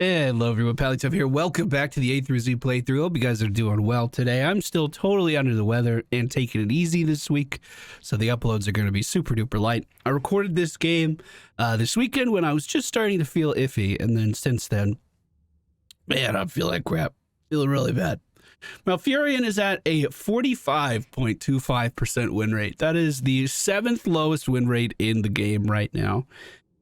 Hello everyone, MFPallytime here. Welcome back to the A through Z playthrough. Hope you guys are doing well today. I'm still totally under the weather and taking it easy this week, so the uploads are going to be super duper light. I recorded this game this weekend when I was just starting to feel iffy, and then since then, man, I feel like crap. Feeling really bad. Malfurion is at a 45.25% win rate. That is the 7th lowest win rate in the game right now.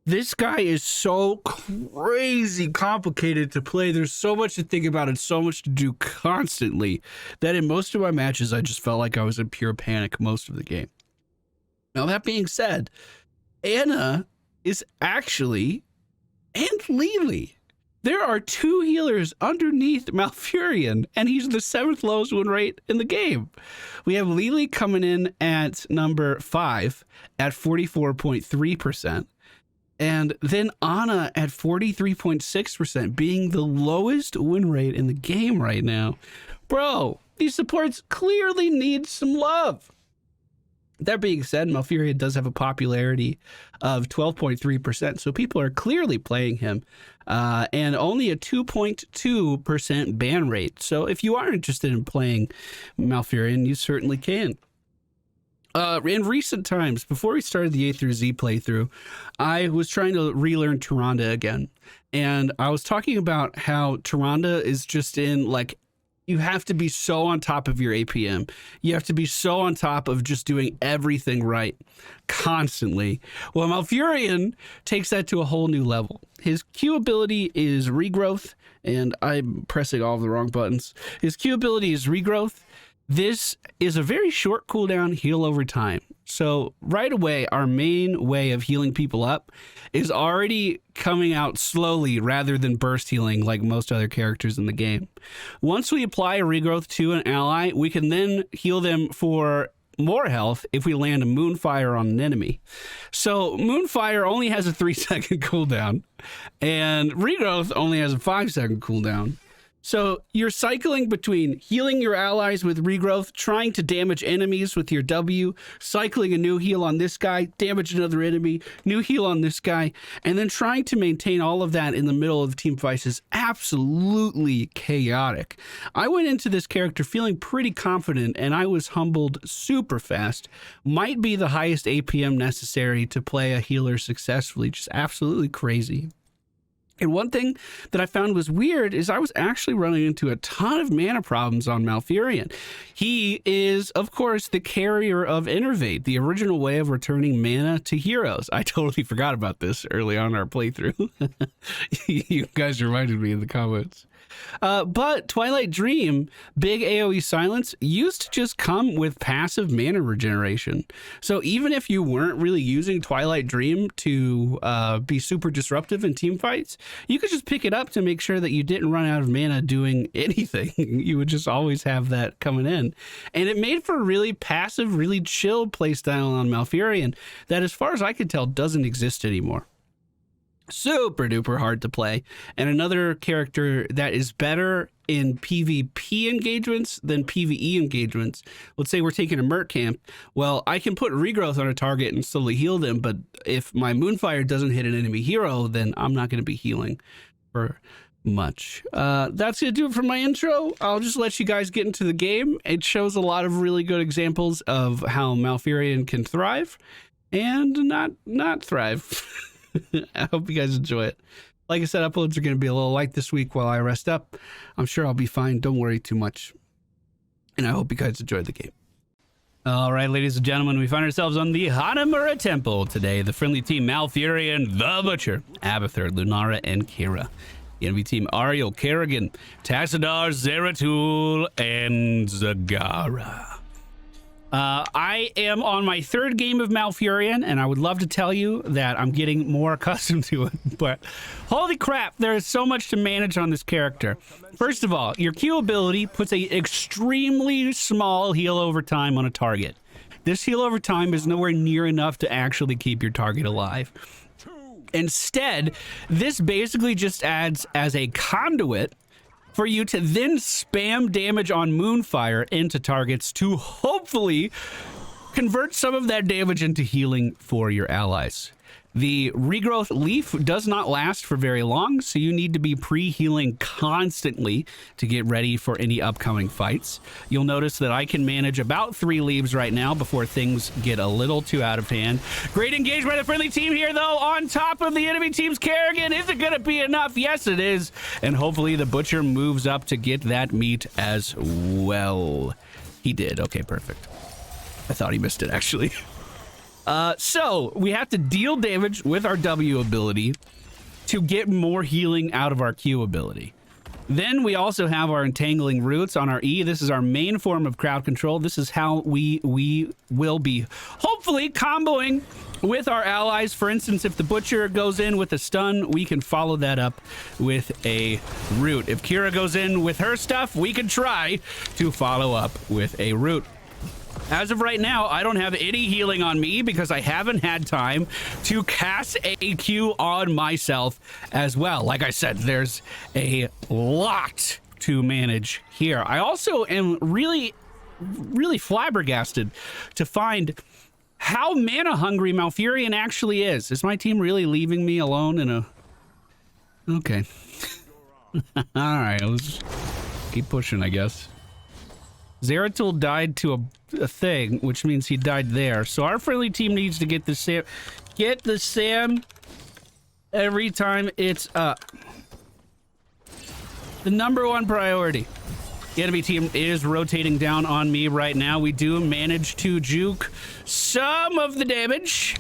This guy is so crazy complicated to play. There's so much to think about and so much to do constantly that in most of my matches, I just felt like I was in pure panic most of the game. Now, that being said, Anna is actually, and Lily, there are two healers underneath Malfurion, and he's the 7th lowest win rate in the game. We have Lily coming in at number 5 at 44.3%. And then Anna at 43.6%, being the lowest win rate in the game right now. Bro, these supports clearly need some love. That being said, Malfurion does have a popularity of 12.3%, so people are clearly playing him, and only a 2.2% ban rate. So if you are interested in playing Malfurion, you certainly can. In recent times, before we started the A through Z playthrough, I was trying to relearn Tyrande again. And I was talking about how Tyrande is just in, like, you have to be so on top of your APM. You have to be so on top of just doing everything right constantly. Well, Malfurion takes that to a whole new level. His Q ability is regrowth, and I'm pressing all of the wrong buttons. His Q ability is regrowth. This is a very short cooldown heal over time. So right away, our main way of healing people up is already coming out slowly rather than burst healing like most other characters in the game. Once we apply a regrowth to an ally, we can then heal them for more health if we land a Moonfire on an enemy. So Moonfire only has a 3-second cooldown, and regrowth only has a 5-second cooldown. So you're cycling between healing your allies with regrowth, trying to damage enemies with your W, cycling a new heal on this guy, damage another enemy, new heal on this guy, and then trying to maintain all of that in the middle of team fights is absolutely chaotic. I went into this character feeling pretty confident, and I was humbled super fast. Might be the highest APM necessary to play a healer successfully. Just absolutely crazy. And one thing that I found was weird is I was actually running into a ton of mana problems on Malfurion. He is, of course, the carrier of Innervate, the original way of returning mana to heroes. I totally forgot about this early on in our playthrough. You guys reminded me in the comments. But Twilight Dream, big AoE silence, used to just come with passive mana regeneration. So even if you weren't really using Twilight Dream to be super disruptive in team fights, you could just pick it up to make sure that you didn't run out of mana doing anything. You would just always have that coming in. And it made for a really passive, really chill playstyle on Malfurion that, as far as I could tell, doesn't exist anymore. Super duper hard to play, and another character that is better in PvP engagements than PvE engagements. Let's say we're taking a Merc camp. Well, I can put regrowth on a target and slowly heal them, but if my Moonfire doesn't hit an enemy hero, then I'm not going to be healing for much. That's gonna do it for my intro. I'll just let you guys get into the game. It shows a lot of really good examples of how Malfurion can thrive and not thrive. I hope you guys enjoy it. Like I said, uploads are going to be a little light this week while I rest up. I'm sure I'll be fine. Don't worry too much. And I hope you guys enjoyed the game. All right, ladies and gentlemen, we find ourselves on the Hanamura Temple today. The friendly team Malfurion, the Butcher, Abathur, Lunara, and Kira. The enemy team Ariel, Kerrigan, Tassadar, Zeratul, and Zagara. I am on my 3rd game of Malfurion, and I would love to tell you that I'm getting more accustomed to it, but holy crap, there is so much to manage on this character. First of all, your Q ability puts a extremely small heal over time on a target. This heal over time is nowhere near enough to actually keep your target alive. Instead, this basically just adds as a conduit for you to then spam damage on Moonfire into targets to hopefully convert some of that damage into healing for your allies. The regrowth leaf does not last for very long, so you need to be pre-healing constantly to get ready for any upcoming fights. You'll notice that I can manage about 3 leaves right now before things get a little too out of hand. Great engage by the friendly team here, though, on top of the enemy team's Kerrigan. Is it going to be enough? Yes, it is. And hopefully the Butcher moves up to get that meat as well. He did. Okay, perfect. I thought he missed it, actually. So we have to deal damage with our W ability to get more healing out of our Q ability. Then we also have our entangling roots on our E. This is our main form of crowd control. This is how we will be hopefully comboing with our allies. For instance, if the Butcher goes in with a stun, we can follow that up with a root. If Kira goes in with her stuff, we can try to follow up with a root. As of right now, I don't have any healing on me because I haven't had time to cast a Q on myself as well. Like I said, there's a lot to manage here. I also am really flabbergasted to find how mana hungry Malfurion actually is. Is my team really leaving me alone in a... Okay. All right, let's keep pushing, I guess. Zeratul died to a thing, which means he died there. So our friendly team needs to get the Sam. Get the Sam every time it's up. The #1 priority. The enemy team is rotating down on me right now. We do manage to juke some of the damage.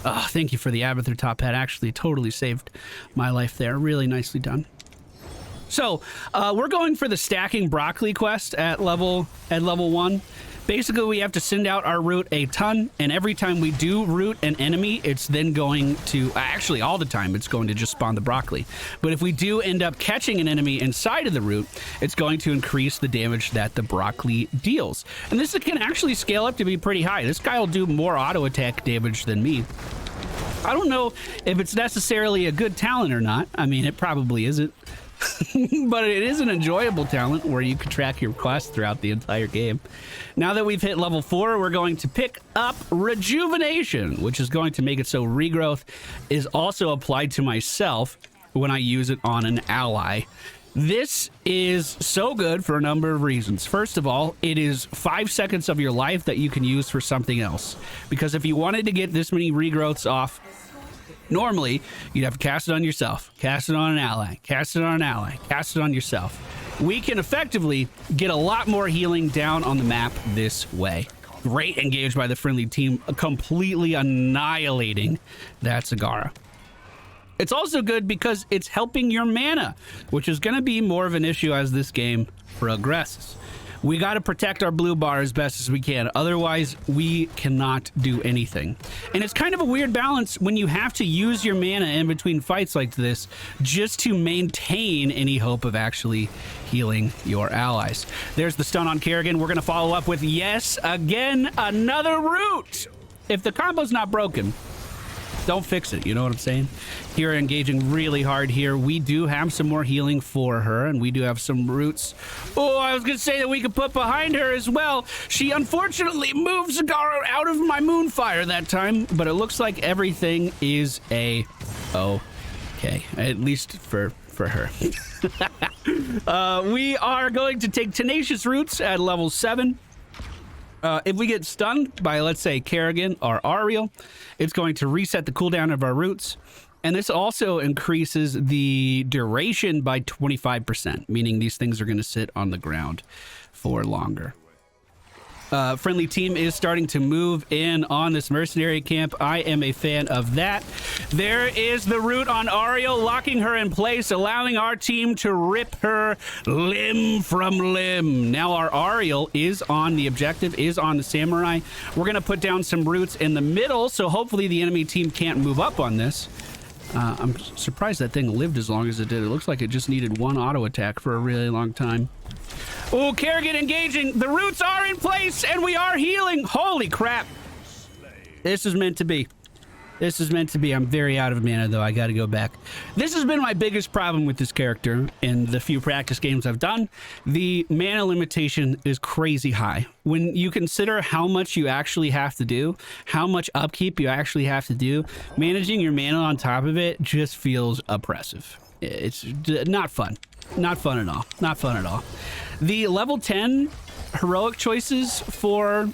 Oh, thank you for the Abathur top hat. Actually, totally saved my life there. Really nicely done. So we're going for the stacking broccoli quest at level 1. Basically, we have to send out our root a ton, and every time we do root an enemy, it's then going to, actually all the time, it's going to just spawn the broccoli. But if we do end up catching an enemy inside of the root, it's going to increase the damage that the broccoli deals. And this can actually scale up to be pretty high. This guy will do more auto attack damage than me. I don't know if it's necessarily a good talent or not. I mean, it probably isn't. But it is an enjoyable talent where you can track your quests throughout the entire game. Now that we've hit level 4, we're going to pick up Rejuvenation, which is going to make it so regrowth is also applied to myself when I use it on an ally. This is so good for a number of reasons. First of all, it is 5 seconds of your life that you can use for something else. Because if you wanted to get this many regrowths off, normally, you'd have to cast it on yourself, cast it on an ally, cast it on an ally, cast it on yourself. We can effectively get a lot more healing down on the map this way. Great engage by the friendly team, completely annihilating that Zagara. It's also good because it's helping your mana, which is going to be more of an issue as this game progresses. We got to protect our blue bar as best as we can. Otherwise, we cannot do anything. And it's kind of a weird balance when you have to use your mana in between fights like this just to maintain any hope of actually healing your allies. There's the stun on Kerrigan. We're going to follow up with, yes, again, another root. If the combo's not broken, don't fix it. You know what I'm saying? Here, engaging really hard here. We do have some more healing for her, and we do have some roots. Oh, I was going to say that we could put behind her as well. She unfortunately moved Zagara out of my moonfire that time, but it looks like everything is okay, at least for her. We are going to take Tenacious Roots at level 7. If we get stunned by, let's say, Kerrigan or Ariel, it's going to reset the cooldown of our roots. And this also increases the duration by 25%, meaning these things are going to sit on the ground for longer. Friendly team is starting to move in on this mercenary camp. I am a fan of that. There is the root on Ariel, locking her in place, allowing our team to rip her limb from limb. Now our Ariel is on the objective, is on the samurai. We're going to put down some roots in the middle, so hopefully the enemy team can't move up on this. I'm surprised that thing lived as long as it did. It looks like it just needed one auto attack for a really long time. Oh, Kerrigan engaging. The roots are in place, and we are healing. Holy crap. This is meant to be. This is meant to be. I'm very out of mana, though. I got to go back. This has been my biggest problem with this character in the few practice games I've done. The mana limitation is crazy high. When you consider how much you actually have to do, how much upkeep you actually have to do, managing your mana on top of it just feels oppressive. It's not fun. Not fun at all. Not fun at all. The level 10 heroic choices for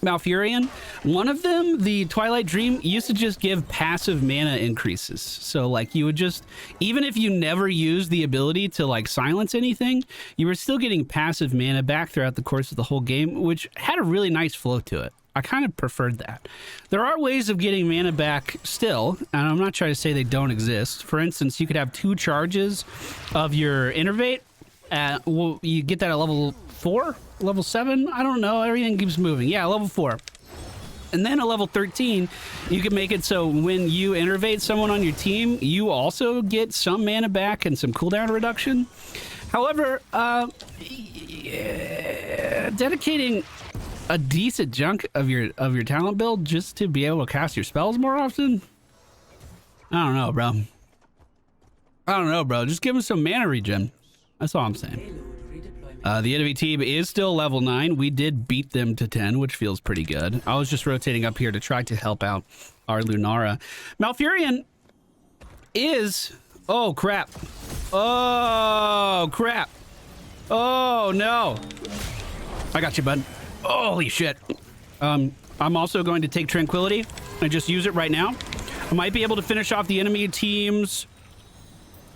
Malfurion, one of them, the Twilight Dream, used to just give passive mana increases. So like you would just, even if you never used the ability to like silence anything, you were still getting passive mana back throughout the course of the whole game, which had a really nice flow to it. I kind of preferred that. There are ways of getting mana back still, and I'm not trying to say they don't exist. For instance, you could have 2 charges of your Innervate. Well, you get that at level 4? Level 7? I don't know. Everything keeps moving. Yeah, level 4. And then at level 13, you can make it so when you Innervate someone on your team, you also get some mana back and some cooldown reduction. However, dedicating a decent chunk of your talent build just to be able to cast your spells more often? I don't know, bro. I don't know, bro. Just give him some mana regen. That's all I'm saying. The enemy team is still level 9. We did beat them to 10, which feels pretty good. I was just rotating up here to try to help out our Lunara. Malfurion is... Oh, crap. Oh, crap. Oh, no. I got you, bud. Holy shit. I'm also going to take Tranquility and just use it right now. I might be able to finish off the enemy team's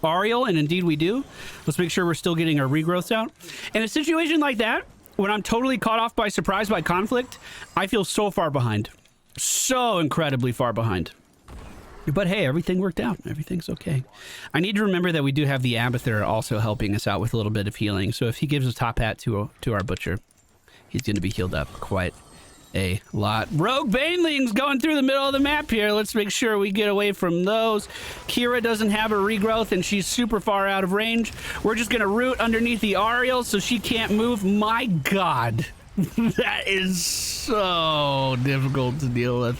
Ariel, and indeed we do. Let's make sure we're still getting our regrowths out. In a situation like that, when I'm totally caught off by surprise by conflict, I feel so far behind. So incredibly far behind. But hey, everything worked out. Everything's okay. I need to remember that we do have the Abathur also helping us out with a little bit of healing. So if he gives a top hat to our Butcher, he's going to be healed up quite a lot. Rogue Banelings going through the middle of the map here. Let's make sure we get away from those. Kira doesn't have a regrowth and she's super far out of range. We're just going to root underneath the Ariel so she can't move. My God, that is so difficult to deal with.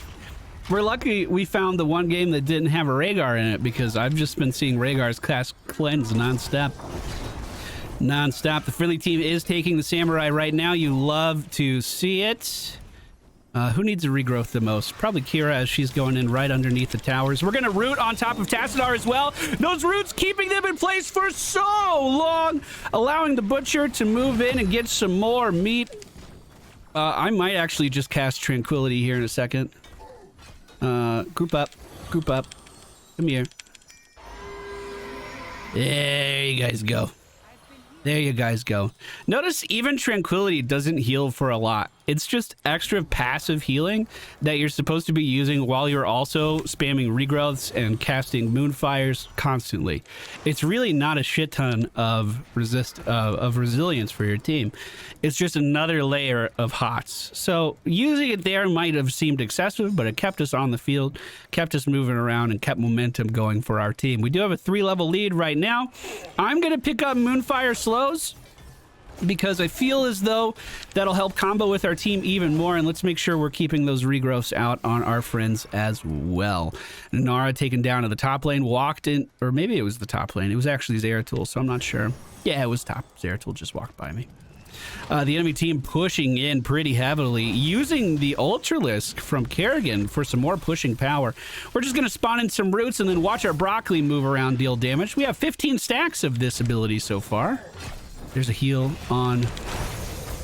We're lucky we found the one game that didn't have a Rhaegar in it, because I've just been seeing Rhaegar's cast cleanse nonstop. The friendly team is taking the Samurai right now. You love to see it. Who needs a regrowth the most? Probably Kira, as she's going in right underneath the towers. We're going to root on top of Tassadar as well. Those roots keeping them in place for so long, allowing the Butcher to move in and get some more meat. I might actually just cast Tranquility here in a second. Group up. Group up. Come here. There you guys go. There you guys go. Notice even Tranquility doesn't heal for a lot. It's just extra passive healing that you're supposed to be using while you're also spamming regrowths and casting Moonfires constantly. It's really not a shit ton of resilience for your team. It's just another layer of HotS. So using it there might have seemed excessive, but it kept us on the field, kept us moving around, and kept momentum going for our team. We do have a 3-level lead right now. I'm going to pick up Moonfire Slows, because I feel as though that'll help combo with our team even more, and let's make sure we're keeping those regrowths out on our friends as well. Nara taken down to the top lane, walked in, or maybe it was the top lane. It was actually Zeratul, so I'm not sure. Yeah, it was top. Zeratul just walked by me. The enemy team pushing in pretty heavily, using the Ultralisk from Kerrigan for some more pushing power. We're just going to spawn in some roots and then watch our broccoli move around, deal damage. We have 15 stacks of this ability so far. There's a heal on...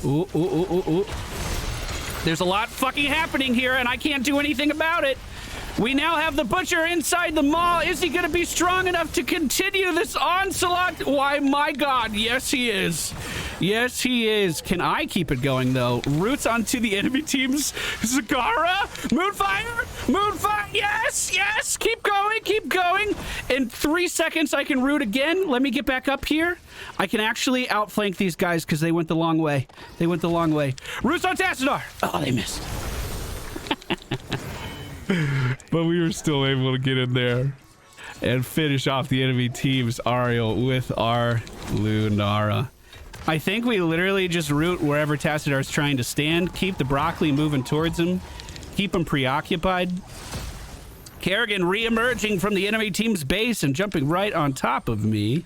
Ooh, ooh, ooh, ooh, ooh. There's a lot fucking happening here, and I can't do anything about it. We now have the Butcher inside the maw. Is he going to be strong enough to continue this onslaught? Why, my God, yes, he is. Yes, he is. Can I keep it going, though? Roots onto the enemy team's Zagara. Moonfire. Moonfire. Yes, yes. Keep going. Keep going. In 3 seconds, I can root again. Let me get back up here. I can actually outflank these guys because they went the long way. They went the long way. Roots on Tassadar. Oh, they missed. But we were still able to get in there and finish off the enemy team's Ariel with our Lunara. I think we literally just root wherever Tassadar's trying to stand, keep the broccoli moving towards him, keep him preoccupied. Kerrigan re-emerging from the enemy team's base and jumping right on top of me.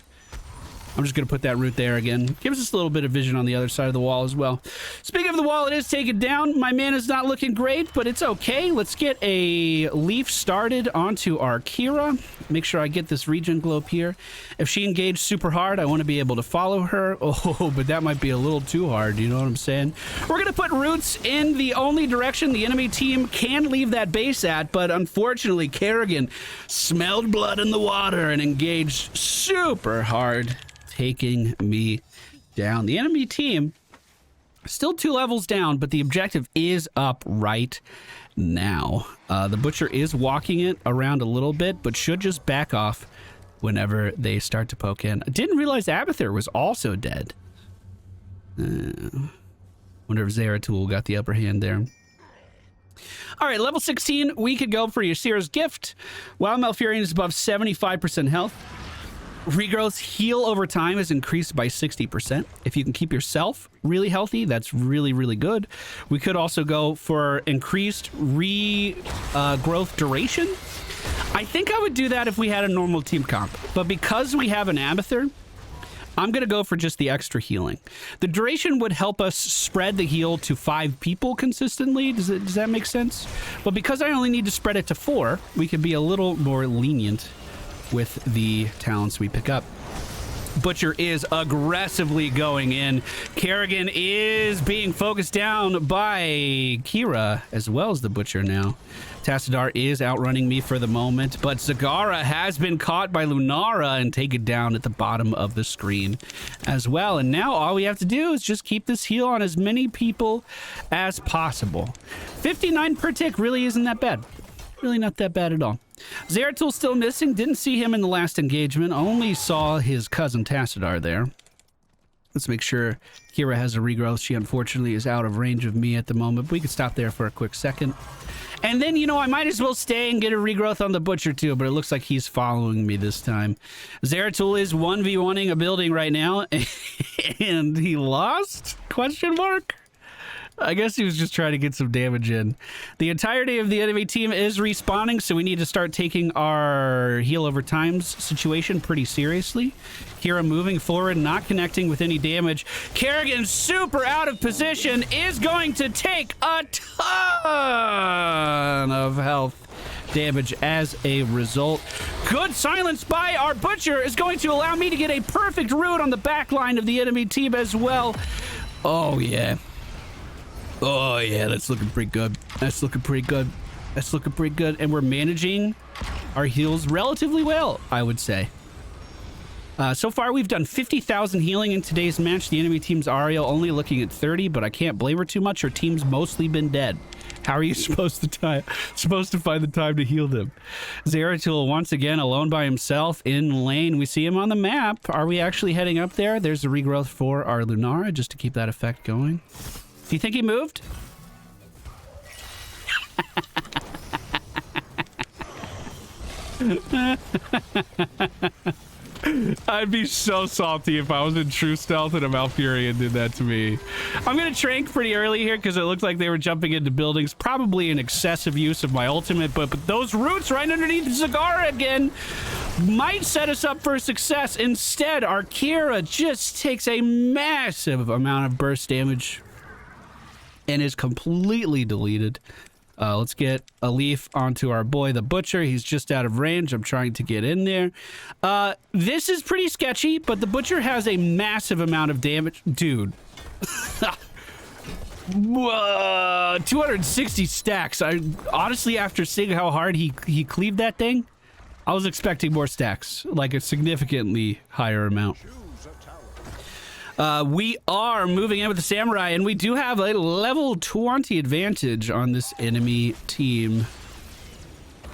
I'm just going to put that root there again. Gives us a little bit of vision on the other side of the wall as well. Speaking of the wall, it is taken down. My mana is not looking great, but it's okay. Let's get a leaf started onto our Kira. Make sure I get this regen globe here. If she engaged super hard, I want to be able to follow her. Oh, but that might be a little too hard. You know what I'm saying? We're going to put roots in the only direction the enemy team can leave that base at, but unfortunately, Kerrigan smelled blood in the water and engaged super hard, taking me down. The enemy team still 2 levels down, but the objective is up right now. The butcher is walking it around a little bit, but should just back off whenever they start to poke in. I didn't realize Abathur was also dead. Wonder if Zeratul got the upper hand there. All right, level 16, we could go for Ysira's Gift. While Malfurion is above 75% health, regrowth heal over time is increased by 60%. If you can keep yourself really healthy, that's really, really good. We could also go for increased growth duration. I think I would do that if we had a normal team comp. But because we have an Abathur, I'm going to go for just the extra healing. The duration would help us spread the heal to 5 people consistently. Does that make sense? But because I only need to spread it to 4, we can be a little more lenient with the talents we pick up. Butcher is aggressively going in. Kerrigan is being focused down by Kira as well as the Butcher now. Tassadar is outrunning me for the moment, but Zagara has been caught by Lunara and taken down at the bottom of the screen as well. And now all we have to do is just keep this heal on as many people as possible. 59 per tick really isn't that bad. Really not that bad at all. Zeratul still missing. Didn't see him in the last engagement. Only saw his cousin Tassadar there. Let's make sure Kira has a regrowth. She unfortunately is out of range of me at the moment, but we could stop there for a quick second. And then, you know, I might as well stay and get a regrowth on the Butcher too, but it looks like he's following me this time. Zeratul is 1v1ing a building right now, and he lost? Question mark? I guess he was just trying to get some damage in. The entirety of the enemy team is respawning, so we need to start taking our heal over times situation pretty seriously. Kira moving forward, not connecting with any damage. Kerrigan, super out of position, is going to take a ton of health damage as a result. Good silence by our Butcher is going to allow me to get a perfect root on the back line of the enemy team as well. Oh, yeah. Oh, yeah, that's looking pretty good. That's looking pretty good. That's looking pretty good. And we're managing our heals relatively well, I would say. So far, we've done 50,000 healing in today's match. The enemy team's Ariel only looking at 30, but I can't blame her too much. Her team's mostly been dead. How are you supposed to find the time to heal them? Zeratul once again alone by himself in lane. We see him on the map. Are we actually heading up there? There's a regrowth for our Lunara just to keep that effect going. Do you think he moved? I'd be so salty if I was in true stealth and a Malfurion did that to me. I'm going to trank pretty early here because it looked like they were jumping into buildings. Probably an excessive use of my ultimate, but those roots right underneath Zagara again might set us up for success. Instead, our Kira just takes a massive amount of burst damage and is completely deleted. Let's get a leaf onto our boy, the Butcher. He's just out of range. I'm trying to get in there. This is pretty sketchy, but the Butcher has a massive amount of damage. Dude. 260 stacks. Honestly, after seeing how hard he cleaved that thing, I was expecting more stacks, like a significantly higher amount. We are moving in with the Samurai, and we do have a level 20 advantage on this enemy team.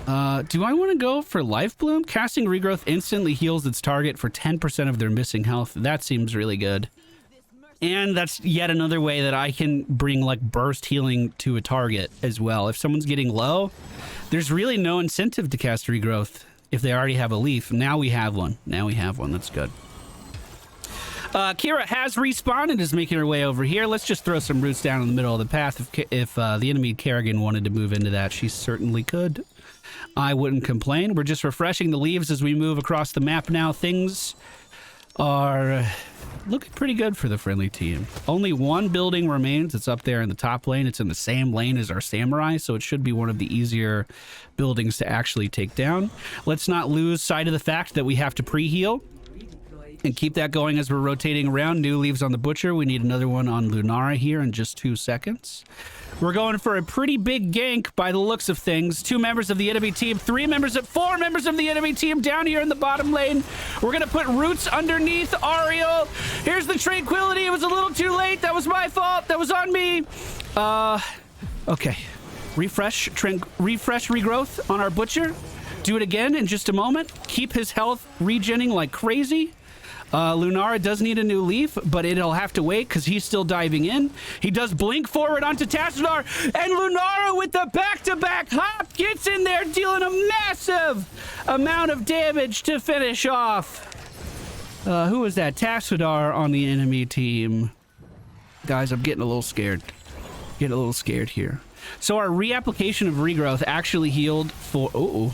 Do I want to go for Life Bloom? Casting Regrowth instantly heals its target for 10% of their missing health. That seems really good. And that's yet another way that I can bring, like, burst healing to a target as well. If someone's getting low, there's really no incentive to cast Regrowth if they already have a leaf. Now we have one. Now we have one. That's good. Kira has respawned and is making her way over here. Let's just throw some roots down in the middle of the path. If the enemy Kerrigan wanted to move into that, she certainly could. I wouldn't complain. We're just refreshing the leaves as we move across the map now. Things are looking pretty good for the friendly team. Only one building remains. It's up there in the top lane. It's in the same lane as our samurai, so it should be one of the easier buildings to actually take down. Let's not lose sight of the fact that we have to pre-heal and keep that going as we're rotating around. New leaves on the butcher. We need another one on Lunara here in just 2 seconds. We're going for a pretty big gank by the looks of things. 2 members of the enemy team, 4 members of the enemy team down here in the bottom lane. We're going to put roots underneath Ariel. Here's the tranquility. It was a little too late. That was my fault. That was on me. Okay. Refresh regrowth on our butcher. Do it again in just a moment. Keep his health regenning like crazy. Lunara does need a new leaf, but it'll have to wait because he's still diving in. He does blink forward onto Tassadar, and Lunara with the back-to-back hop gets in there, dealing a massive amount of damage to finish off. Who was that? Tassadar on the enemy team. Guys, I'm getting a little scared. Getting a little scared here. So our reapplication of regrowth actually healed for...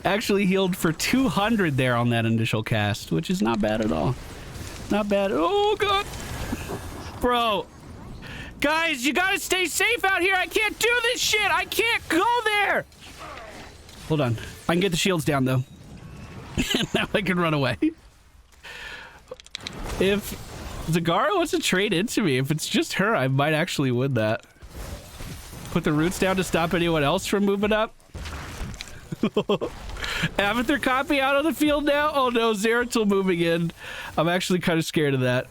actually healed for 200 there on that initial cast, which is not bad at all. Not bad. Oh, God. Bro. Guys, you gotta stay safe out here. I can't do this shit. I can't go there. Hold on. I can get the shields down, though. Now I can run away. If Zagara wants to trade into me, if it's just her, I might actually win that. Put the roots down to stop anyone else from moving up. Avatar copy out on the field now. Oh no, Zeratul moving in. I'm actually kind of scared of that.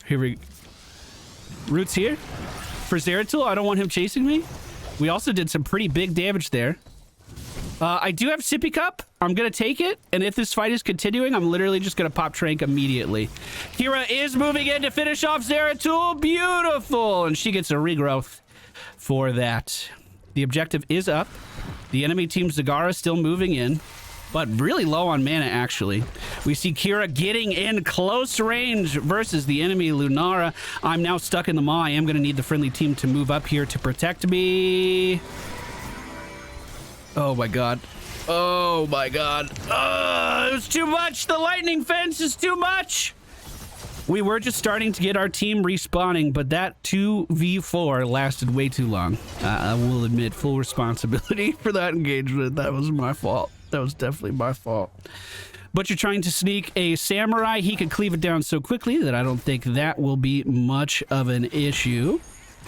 Here we roots here for Zeratul. I don't want him chasing me. We also did some pretty big damage there. I do have Sippy Cup. I'm gonna take it, and if this fight is continuing, I'm literally just gonna pop Trank immediately. Kira is moving in to finish off Zeratul. Beautiful, and she gets a regrowth for that. The objective is up. The enemy team Zagara still moving in, but really low on mana, actually. We see Kira getting in close range versus the enemy Lunara. I'm now stuck in the maw. I am going to need the friendly team to move up here to protect me. Oh, my God. Oh, my God. It was too much. The lightning fence is too much. We were just starting to get our team respawning, but that 2v4 lasted way too long. I will admit full responsibility for that engagement. That was my fault. That was definitely my fault. But you're trying to sneak a samurai. He could cleave it down so quickly that I don't think that will be much of an issue.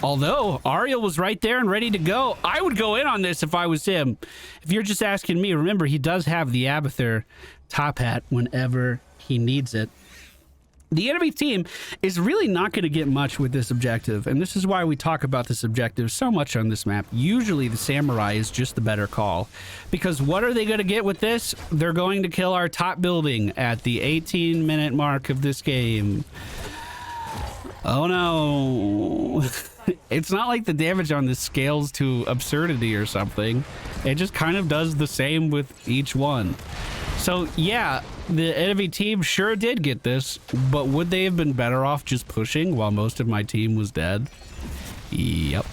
Although Ariel was right there and ready to go. I would go in on this if I was him. If you're just asking me, remember, he does have the Abathur top hat whenever he needs it. The enemy team is really not going to get much with this objective, and this is why we talk about this objective so much on this map. Usually the samurai is just the better call, because what are they going to get with this? They're going to kill our top building at the 18-minute mark of this game. Oh no. It's not like the damage on this scales to absurdity or something. It just kind of does the same with each one. So yeah, the enemy team sure did get this, but would they have been better off just pushing while most of my team was dead? Yep,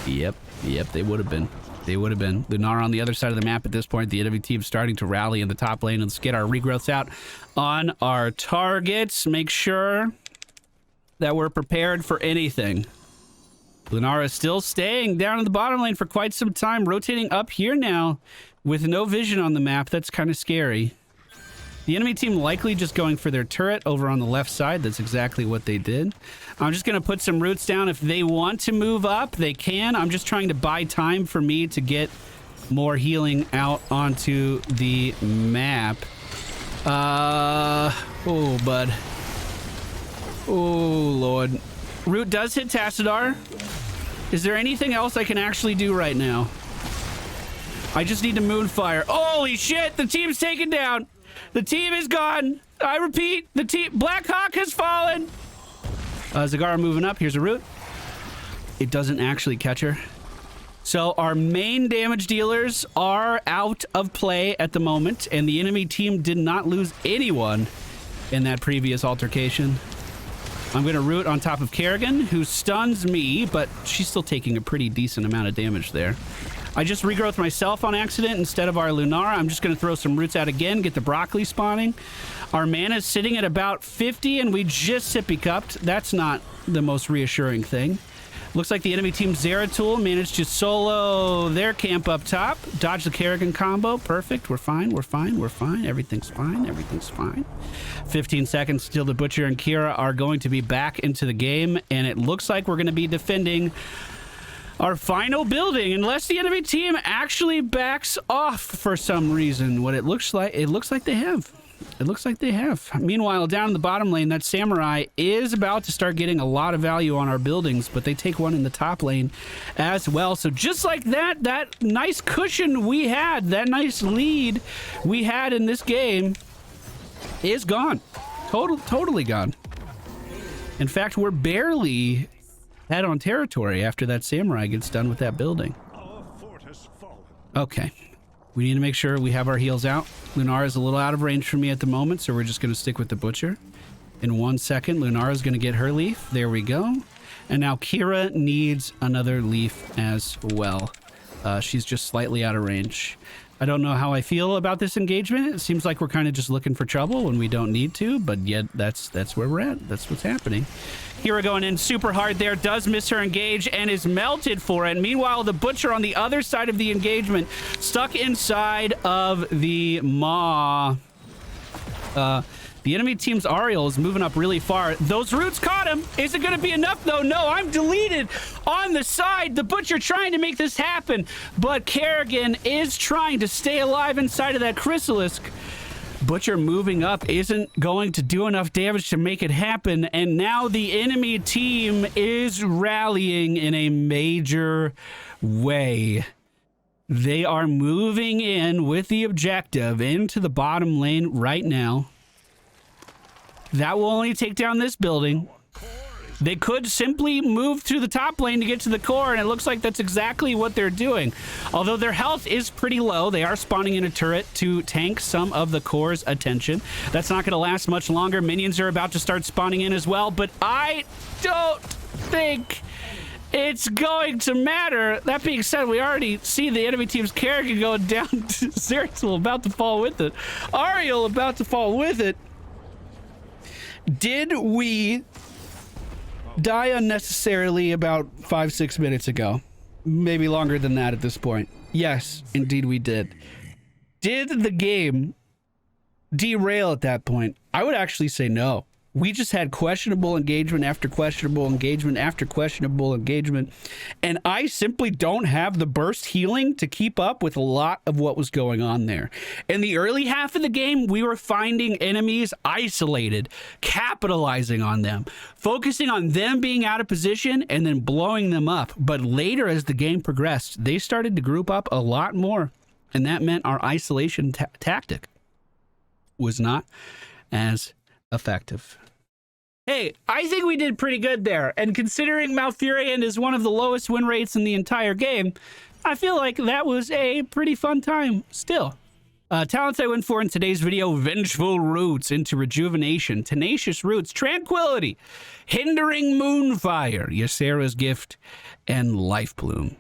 they would have been. They would have been. Lunar on the other side of the map at this point. The enemy team starting to rally in the top lane. Let's get our regrowths out on our targets. Make sure that we're prepared for anything. Lunara is still staying down in the bottom lane for quite some time, rotating up here now with no vision on the map. That's kind of scary. The enemy team likely just going for their turret over on the left side. That's exactly what they did. I'm just going to put some roots down. If they want to move up, they can. I'm just trying to buy time for me to get more healing out onto the map. Oh, bud. Oh, Lord. Root does hit Tassadar. Is there anything else I can actually do right now? I just need to moonfire. Holy shit, the team's taken down. The team is gone. I repeat, the team, Black Hawk has fallen. Zagara moving up. Here's a root. It doesn't actually catch her. So our main damage dealers are out of play at the moment, and the enemy team did not lose anyone in that previous altercation. I'm going to root on top of Kerrigan, who stuns me, but she's still taking a pretty decent amount of damage there. I just regrowth myself on accident instead of our Lunara. I'm just going to throw some roots out again, get the broccoli spawning. Our mana's sitting at about 50, and we just sippy cupped. That's not the most reassuring thing. Looks like the enemy team Zeratul managed to solo their camp up top. Dodge the Kerrigan combo. Perfect. We're fine. We're fine. We're fine. Everything's fine. Everything's fine. 15 seconds till the Butcher and Kira are going to be back into the game, and it looks like we're going to be defending our final building, unless the enemy team actually backs off for some reason. What it looks like they have. It looks like they have. Meanwhile, down in the bottom lane, that Samurai is about to start getting a lot of value on our buildings, but they take one in the top lane as well. So just like that, that nice cushion we had, that nice lead we had in this game is gone. Totally gone. In fact, we're barely head on territory after that Samurai gets done with that building. Okay. We need to make sure we have our heals out. Lunara is a little out of range for me at the moment, so we're just going to stick with the Butcher. In 1 second, Lunara is going to get her leaf. There we go. And now Kira needs another leaf as well. She's just slightly out of range. I don't know how I feel about this engagement. It seems like we're kind of just looking for trouble when we don't need to, but yet that's where we're at. That's what's happening. Kira going in super hard there, does miss her engage and is melted for it. Meanwhile, the Butcher on the other side of the engagement, stuck inside of the maw. The enemy team's Ariel is moving up really far. Those roots caught him. Is it going to be enough, though? No, I'm deleted on the side. The Butcher trying to make this happen, but Kerrigan is trying to stay alive inside of that Chrysalis. Butcher moving up isn't going to do enough damage to make it happen, and now the enemy team is rallying in a major way. They are moving in with the objective into the bottom lane right now. That will only take down this building. They could simply move through the top lane to get to the core, and it looks like that's exactly what they're doing. Although their health is pretty low, they are spawning in a turret to tank some of the core's attention. That's not going to last much longer. Minions are about to start spawning in as well, but I don't think it's going to matter. That being said, we already see the enemy team's Kerrigan going down to Zeratul, about to fall with it. Ariel about to fall with it. Did we die unnecessarily about 5-6 minutes ago? Maybe longer than that at this point. Yes, indeed we did. Did the game derail at that point? I would actually say no. We just had questionable engagement after questionable engagement after questionable engagement, and I simply don't have the burst healing to keep up with a lot of what was going on there. In the early half of the game, we were finding enemies isolated, capitalizing on them, focusing on them being out of position and then blowing them up. But later, as the game progressed, they started to group up a lot more, and that meant our isolation tactic was not as effective. Hey, I think we did pretty good there, and considering Malfurion is one of the lowest win rates in the entire game, I feel like that was a pretty fun time still. Talents I went for in today's video: Vengeful Roots into Rejuvenation, Tenacious Roots, Tranquility, Hindering Moonfire, Ysera's Gift, and Life Bloom.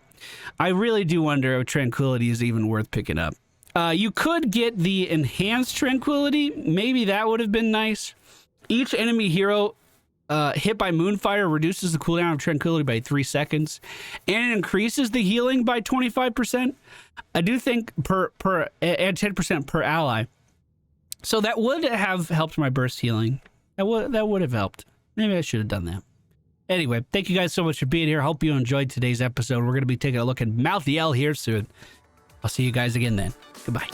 I really do wonder if Tranquility is even worth picking up. You could get the Enhanced Tranquility. Maybe that would have been nice. Each enemy hero hit by Moonfire reduces the cooldown of Tranquility by 3 seconds, and it increases the healing by 25%. I do think and 10% per ally. So that would have helped my burst healing. That would have helped. Maybe I should have done that. Anyway, thank you guys so much for being here. Hope you enjoyed today's episode. We're going to be taking a look at Malthiel here soon. I'll see you guys again then. Goodbye.